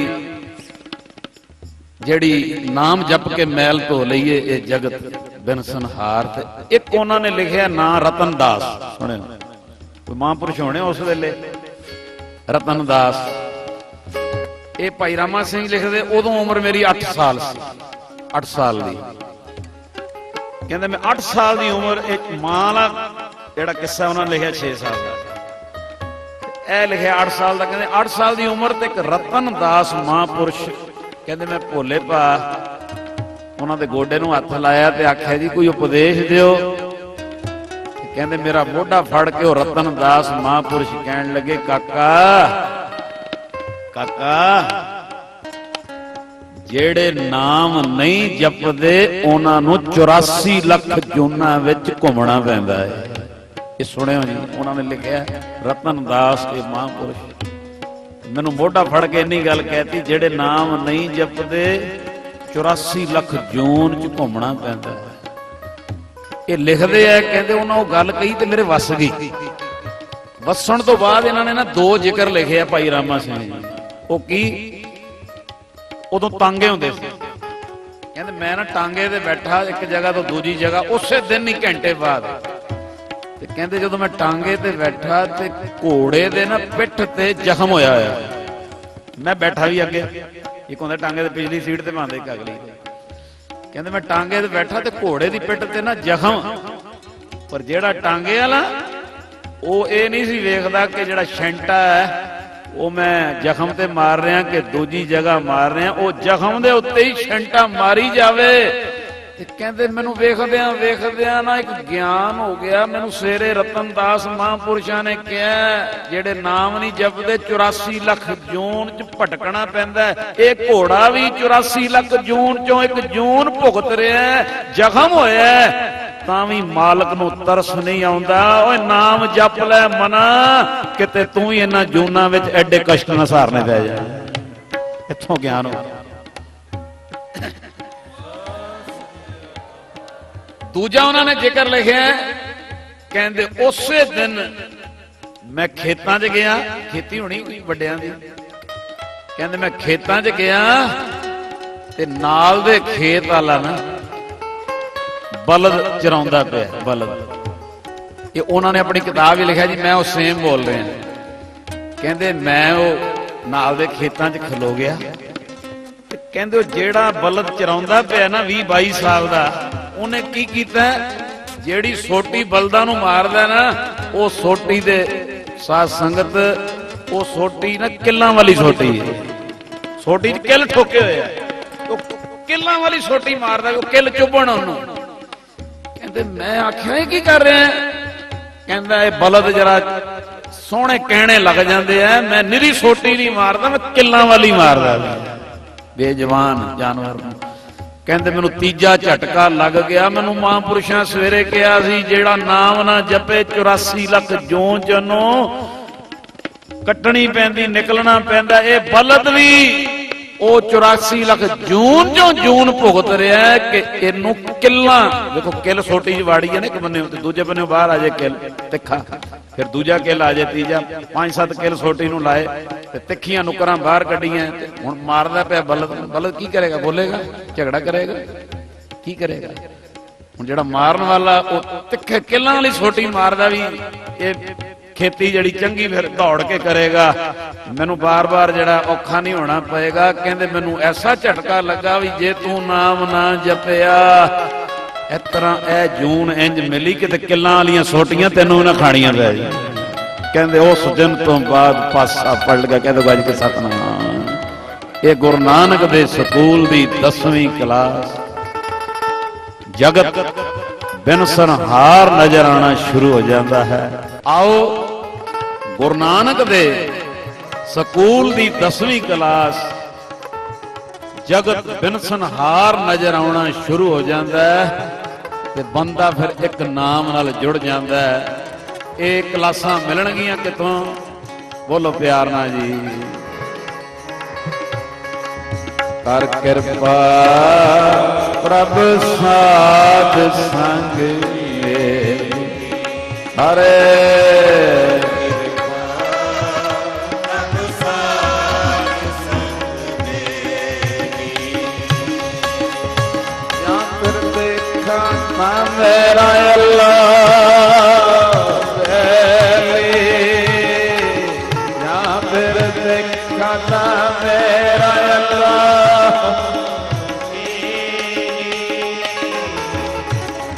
S2: ਜਿਹੜੀ ਨਾਮ ਜਪ ਕੇ ਮੈਲ ਧੋ ਲਈਏ ਇਹ ਜਗਤ ਬਿਨਸਨਹਾਰ। ਤੇ ਇੱਕ ਉਹਨਾਂ ਨੇ ਲਿਖਿਆ ਨਾਂ ਰਤਨ ਦਾਸ, ਸੁਣਿਓ ਕੋਈ ਮਹਾਂਪੁਰਸ਼ ਹੋਣੇ ਉਸ ਵੇਲੇ, ਰਤਨ ਦਾਸ। ਇਹ ਭਾਈ ਰਾਮਾ ਸਿੰਘ ਲਿਖਦੇ ਉਦੋਂ ਉਮਰ ਮੇਰੀ 8 ਸਾਲ ਸੀ, 8 ਸਾਲ ਦੀ। ਕਹਿੰਦੇ ਮੈਂ 8 ਸਾਲ ਦੀ ਉਮਰ, ਇੱਕ ਮਾਂ ਦਾ ਜਿਹੜਾ ਕਿੱਸਾ ਉਹਨਾਂ ਨੇ ਲਿਖਿਆ 6 ਸਾਲ ਦਾ, ਇਹ ਲਿਖਿਆ 8 ਸਾਲ ਦਾ। ਕਹਿੰਦੇ 8 ਸਾਲ ਦੀ ਉਮਰ ਤੇ ਇੱਕ ਰਤਨ ਦਾਸ ਮਹਾਂਪੁਰਸ਼। ਕਹਿੰਦੇ ਮੈਂ ਭੋਲੇ ਭਾ ਉਹਨਾਂ ਦੇ ਗੋਡੇ ਨੂੰ ਹੱਥ ਲਾਇਆ ਤੇ ਆਖਿਆ ਜੀ ਕੋਈ ਉਪਦੇਸ਼ ਦਿਓ। ਕਹਿੰਦੇ ਮੇਰਾ ਮੋਢਾ ਫੜ ਕੇ ਉਹ ਰਤਨ ਦਾਸ ਮਹਾਂਪੁਰਸ਼ ਕਹਿਣ ਲੱਗੇ, ਕਾਕਾ ਕਾਕਾ ਜਿਹੜੇ ਨਾਮ ਨਹੀਂ ਜਪਦੇ ਉਹਨਾਂ ਨੂੰ 84 ਲੱਖ ਜੂਨਾਂ ਵਿੱਚ ਘੁੰਮਣਾ ਪੈਂਦਾ ਹੈ। ਇਹ ਸੁਣਿਓ ਜੀ, ਉਹਨਾਂ ਨੇ ਲਿਖਿਆ ਰਤਨ ਦਾਸ ਇਹ ਮਹਾਂਪੁਰਸ਼। ਮੈਨੂੰ ਮੋਢਾ ਫੜ ਕੇ ਇੰਨੀ ਗੱਲ ਕਹਿਤੀ, ਜਿਹੜੇ ਨਾਮ ਨਹੀਂ ਜਪਦੇ 84 ਲੱਖ ਜੂਨ ਚ ਘੁੰਮਣਾ ਪੈਂਦਾ ਹੈ। ਇਹ ਲਿਖਦੇ ਆ, ਕਹਿੰਦੇ ਉਹਨਾਂ ਉਹ ਗੱਲ ਕਹੀ ਤੇ ਮੇਰੇ ਵੱਸ ਗਈ। ਵੱਸਣ ਤੋਂ ਬਾਅਦ ਇਹਨਾਂ ਨੇ ਨਾ 2 ਜ਼ਿਕਰ ਲਿਖੇ ਆ ਭਾਈ ਰਾਮਾ ਸਿੰਘ ਜੀ। ਉਹ ਕੀ? ਉਦੋਂ ਟਾਂਗੇ ਹੁੰਦੇ ਸੀ। ਕਹਿੰਦੇ ਮੈਂ ਨਾ ਟਾਂਗੇ ਤੇ ਬੈਠਾ ਇੱਕ ਜਗ੍ਹਾ ਤੋਂ ਦੂਜੀ ਜਗ੍ਹਾ ਉਸੇ ਦਿਨ ਹੀ ਘੰਟੇ ਬਾਅਦ। ਤੇ ਕਹਿੰਦੇ ਜਦੋਂ ਮੈਂ ਟਾਂਗੇ ਤੇ ਬੈਠਾ ਤੇ ਘੋੜੇ ਦੇ ਨਾ ਪਿੱਠ ਤੇ ਜ਼ਖਮ ਹੋਇਆ ਹੋਇਆ। ਮੈਂ ਬੈਠਾ ਵੀ ਅੱਗੇ, ਇੱਕ ਹੁੰਦਾ ਟਾਂਗੇ ਤੇ ਪਿਛਲੀ ਸੀਟ ਤੇ ਪਾਉਂਦੇ ਇੱਕ ਅਗਲੀ। ਕਹਿੰਦੇ ਮੈਂ ਟਾਂਗੇ ਤੇ ਬੈਠਾ ਤੇ ਘੋੜੇ ਦੀ ਪਿੱਠ ਤੇ ਨਾ ਜ਼ਖਮ, ਪਰ ਜਿਹੜਾ ਟਾਂਗੇ ਵਾਲਾ ਉਹ ਇਹ ਨਹੀਂ ਸੀ ਵੇਖਦਾ ਕਿ ਜਿਹੜਾ ਛੈਂਟਾ ਹੈ ਉਹ ਮੈਂ ਜ਼ਖਮ ਤੇ ਮਾਰ ਰਿਹਾ ਕਿ ਦੂਜੀ ਜਗ੍ਹਾ ਮਾਰ ਰਿਹਾ। ਉਹ ਜ਼ਖਮ ਦੇ ਉੱਤੇ ਹੀ ਛੰਟਾ ਮਾਰੀ ਜਾਵੇ ਤੇ ਕਹਿੰਦੇ ਮੈਨੂੰ ਵੇਖਦਿਆਂ ਨਾ ਇੱਕ ਗਿਆਨ ਹੋ ਗਿਆ ਮੈਨੂੰ। ਸਵੇਰੇ ਰਤਨਦਾਸ ਮਹਾਂਪੁਰਸ਼ਾਂ ਨੇ ਕਿਹਾ ਜਿਹੜੇ ਨਾਮ ਨਹੀਂ ਜਪਦੇ 84 ਲੱਖ ਜੂਨ ਚ ਭਟਕਣਾ ਪੈਂਦਾ। ਇਹ ਘੋੜਾ ਵੀ 84 ਲੱਖ ਜੂਨ ਚੋਂ ਇੱਕ ਜੂਨ ਭੁਗਤ ਰਿਹਾ, ਜ਼ਖਮ ਹੋਇਆ, ਤਾਂ ਵੀ ਮਾਲਕ ਨੂੰ ਤਰਸ ਨਹੀਂ ਆਉਂਦਾ। ਓਏ ਨਾਮ ਜਪ ਲੈ ਮਨਾ, ਕਿਤੇ ਤੂੰ ਵੀ ਇਹਨਾਂ ਜੂਨਾਂ ਵਿੱਚ ਐਡੇ ਕਸ਼ਟ ਨਾ ਸਹਾਰਨੇ ਪੈ ਜਾ। ਇੱਥੋਂ ਗਿਆਨ ਹੋ। ਦੂਜਾ ਉਹਨਾਂ ਨੇ ਜ਼ਿਕਰ ਲਿਖਿਆ, ਕਹਿੰਦੇ ਉਸੇ ਦਿਨ ਮੈਂ ਖੇਤਾਂ 'ਚ ਗਿਆ, ਖੇਤੀ ਹੋਣੀ ਕੋਈ ਵੱਡਿਆਂ ਦੀ, ਕਹਿੰਦੇ ਮੈਂ ਖੇਤਾਂ 'ਚ ਗਿਆ ਤੇ ਨਾਲ ਦੇ ਖੇਤ ਵਾਲਾ ਨਾ ਬਲਦ ਚਰਾਉਂਦਾ ਪਿਆ, ਬਲਦ। ਇਹ ਉਹਨਾਂ ਨੇ ਆਪਣੀ ਕਿਤਾਬ ਹੀ ਲਿਖਿਆ ਜੀ, ਮੈਂ ਉਹ ਸੇਮ ਬੋਲ ਰਿਹਾ। ਕਹਿੰਦੇ ਮੈਂ ਉਹ ਨਾਲ ਦੇ ਖੇਤਾਂ 'ਚ ਖਲੋ ਗਿਆ ਤੇ ਕਹਿੰਦੇ ਉਹ ਜਿਹੜਾ ਬਲਦ ਚਰਾਉਂਦਾ ਪਿਆ ਨਾ 20-22 ਸਾਲ ਦਾ, ਉਹਨੇ ਕੀ ਕੀਤਾ, ਜਿਹੜੀ ਸੋਟੀ ਬਲਦਾਂ ਨੂੰ ਮਾਰਦਾ ਨਾ, ਉਹ ਸੋਟੀ ਦੇ ਸਾਧ ਸੰਗਤ, ਉਹ ਸੋਟੀ ਨਾ ਕਿੱਲਾਂ ਵਾਲੀ ਸੋਟੀ ਹੈ, ਸੋਟੀ 'ਚ ਕਿੱਲ ਠੋਕੇ ਹੋਏ ਆ, ਉਹ ਕਿੱਲਾਂ ਵਾਲੀ ਸੋਟੀ ਮਾਰਦਾ, ਉਹ ਕਿੱਲ ਚੁੱਭਣ ਉਹਨੂੰ। ਕਹਿੰਦੇ ਮੈਂ ਆਖਿਆ ਇਹ ਕੀ ਕਰ ਰਿਹਾ? ਕਹਿੰਦਾ ਇਹ ਬਲਦ ਜਰਾ ਸੋਹਣੇ ਕਹਿਣੇ ਲੱਗ ਜਾਂਦੇ ਆ, ਮੈਂ ਨਿਰੀ ਸੋਟੀ ਨਹੀਂ ਮਾਰਦਾ, ਮੈਂ ਕਿੱਲਾਂ ਵਾਲੀ ਮਾਰਦਾ ਬੇਜਵਾਨ ਜਾਨਵਰ ਨੂੰ। ਕਹਿੰਦੇ ਮੈਨੂੰ ਤੀਜਾ ਝਟਕਾ ਲੱਗ ਗਿਆ। ਮੈਨੂੰ ਮਹਾਂਪੁਰਸ਼ਾਂ ਸਵੇਰੇ ਕਿਹਾ ਸੀ ਜਿਹੜਾ ਨਾਮ ਨਾ ਜਪੇ 84 ਲੱਖ ਜੂਨ ਚੋਂ ਕੱਟਣੀ ਪੈਂਦੀ, ਨਿਕਲਣਾ ਪੈਂਦਾ। ਇਹ ਬਲਦ ਵੀ ਉਹ 84 ਲੱਖ ਜੂਨ ਚੋਂ ਜੂਨ ਭੁਗਤ ਰਿਹਾ ਕਿ ਇਹਨੂੰ ਕਿੱਲਾਂ, ਦੇਖੋ ਕਿੱਲ ਸੋਟੀ 'ਚ ਵਾੜੀ ਹੈ ਨਾ ਇੱਕ ਬੰਨੇ ਤੇ ਦੂਜੇ ਬੰਨੇ ਬਾਹਰ ਆ ਜਾਏ ਕਿੱਲ ਤਿੱਖਾ, ਫਿਰ ਦੂਜਾ ਕਿੱਲ ਆ ਜਾਏ, ਤੀਜਾ 5-7 ਕਿੱਲ ਸੋਟੀ ਨੂੰ ਲਾਏ ਤੇ ਤਿੱਖੀਆਂ ਨੁਕਰਾਂ ਬਾਹਰ ਕੱਢੀਆਂ ਤੇ ਹੁਣ ਮਾਰਦਾ ਪਿਆ ਬਲਦ। ਬਲਦ ਕੀ ਕਰੇਗਾ? ਬੋਲੇਗਾ, ਝਗੜਾ ਕਰੇਗਾ, ਕੀ ਕਰੇਗਾ? ਹੁਣ ਜਿਹੜਾ ਮਾਰਨ ਵਾਲਾ ਉਹ ਤਿੱਖੇ ਕਿੱਲਾਂ ਵਾਲੀ ਸੋਟੀ ਮਾਰਦਾ ਵੀ ਇਹ ਖੇਤੀ ਜਿਹੜੀ ਚੰਗੀ ਫਿਰ ਦੌੜ ਕੇ ਕਰੇਗਾ, ਮੈਨੂੰ ਬਾਰ-ਬਾਰ ਜਿਹੜਾ ਔਖਾ ਨਹੀਂ ਹੋਣਾ ਪਏਗਾ। ਕਹਿੰਦੇ ਮੈਨੂੰ ਐਸਾ ਝਟਕਾ ਲੱਗਾ ਵੀ ਜੇ ਤੂੰ ਨਾਮ ਨਾ ਜਪਿਆ ਇਸ ਤਰ੍ਹਾਂ ਇਹ ਜੂਨ ਇੰਜ ਮਿਲੀ ਕਿਤੇ ਕਿੱਲਾਂ ਵਾਲੀਆਂ ਸੋਟੀਆਂ ਤੈਨੂੰ ਨਾ ਖਾਣੀਆਂ ਪੈ ਜੀ। ਕਹਿੰਦੇ ਉਸ ਦਿਨ ਤੋਂ ਬਾਅਦ ਪਾਸਾ ਪੜ ਗਿਆ। ਕਹਿੰਦੇ ਗੱਜ ਕੇ ਸਤਨਾਮ। ਇਹ ਗੁਰੂ ਨਾਨਕ ਦੇ ਸਕੂਲ ਦੀ 10ਵੀਂ ਕਲਾਸ ਜਗਤ ਬਿਨਸਨਹਾਰ ਨਜ਼ਰ ਆਉਣਾ ਸ਼ੁਰੂ ਹੋ ਜਾਂਦਾ ਹੈ। ਆਓ ਗੁਰੂ ਨਾਨਕ ਦੇ ਸਕੂਲ ਦੀ 10ਵੀਂ ਕਲਾਸ ਜਗਤ ਬਿਨਸਨਹਾਰ ਨਜ਼ਰ ਆਉਣਾ ਸ਼ੁਰੂ ਹੋ ਜਾਂਦਾ ਹੈ ਤੇ ਬੰਦਾ ਫਿਰ ਇੱਕ ਨਾਮ ਨਾਲ ਜੁੜ ਜਾਂਦਾ ਹੈ। ਇਹ ਕਲਾਸਾਂ ਮਿਲਣਗੀਆਂ ਕਿੱਥੋਂ? ਬੋਲੋ ਪਿਆਰ ਨਾਲ ਜੀ। ਕਰ ਕਿਰਪਾ ਪ੍ਰਭ ਸਾਧ ਸੰਗ ਮੇਰੀ, ਹਰੇ मेरा अल्लाह यहाँ फिर देखा था मेरा अल्लाह।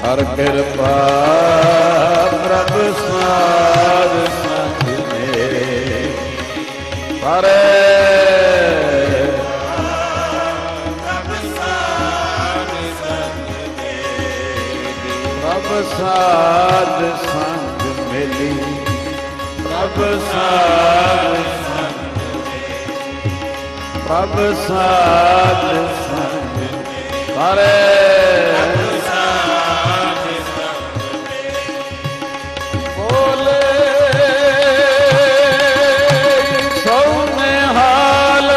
S2: हर कृपा प्रभु साध संग मेरे, हरे साध संग मिली, प्रभ साध संग, प्रभ साध संग, हरे बोले सौने हाल।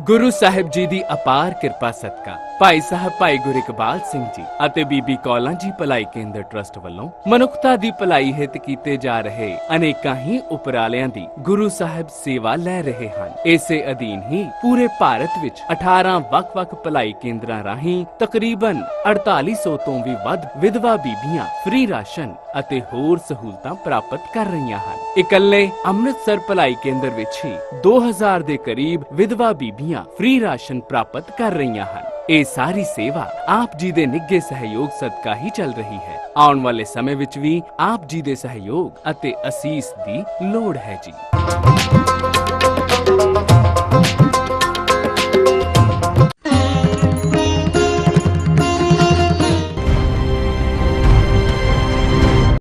S3: ਗੁਰੂ ਸਾਹਿਬ ਜੀ ਦੀ ਅਪਾਰ ਕਿਰਪਾ ਸਦਕਾ ਭਾਈ ਸਾਹਿਬ ਭਾਈ ਗੁਰਿਕਬਾਲ ਸਿੰਘ ਜੀ ਅਤੇ ਬੀਬੀ ਕੌਲਾਂ ਜੀ ਭਲਾਈ ਕੇਂਦਰ ਟਰਸਟ ਵੱਲੋਂ ਮਨੁੱਖਤਾ ਦੀ ਭਲਾਈ ਹਿੱਤ ਕੀਤੇ ਜਾ ਰਹੇ ਅਨੇਕਾਂ ਹੀ ਉਪਰਾਲਿਆਂ ਦੀ ਗੁਰੂ ਸਾਹਿਬ ਸੇਵਾ ਲੈ ਰਹੇ ਹਨ। ਇਸੇ ਅਧੀਨ ਹੀ ਪੂਰੇ ਭਾਰਤ ਵਿੱਚ 18 ਵੱਖ-ਵੱਖ ਭਲਾਈ ਕੇਂਦਰਾਂ ਰਾਹੀਂ ਤਕਰੀਬਨ 4800 ਤੋਂ ਵੀ ਵੱਧ ਵਿਧਵਾ ਬੀਬੀਆਂ ਫ੍ਰੀ ਰਾਸ਼ਨ ਅਤੇ ਹੋਰ ਸਹੂਲਤਾਂ ਪ੍ਰਾਪਤ ਕਰ ਰਹੀਆਂ ਹਨ। ਇਕੱਲੇ ਅੰਮ੍ਰਿਤਸਰ ਭਲਾਈ ਕੇਂਦਰ ਵਿੱਚ ਹੀ 2000 ਦੇ ਕਰੀਬ ਵਿਧਵਾ ਬੀਬੀਆਂ ਫ੍ਰੀ ਰਾਸ਼ਨ ਪ੍ਰਾਪਤ ਕਰ ਰਹੀਆਂ ਹਨ। ਇਹ ਸਾਰੀ ਸੇਵਾ ਆਪ ਜੀ ਦੇ ਨਿੱਘੇ ਸਹਿਯੋਗ ਸਦਕਾ ਹੀ ਚੱਲ ਰਹੀ ਹੈ। ਆਉਣ ਵਾਲੇ ਸਮੇਂ ਵਿੱਚ ਵੀ ਆਪ ਜੀ ਦੇ ਸਹਿਯੋਗ ਅਤੇ ਅਸੀਸ ਦੀ ਲੋੜ ਹੈ ਜੀ।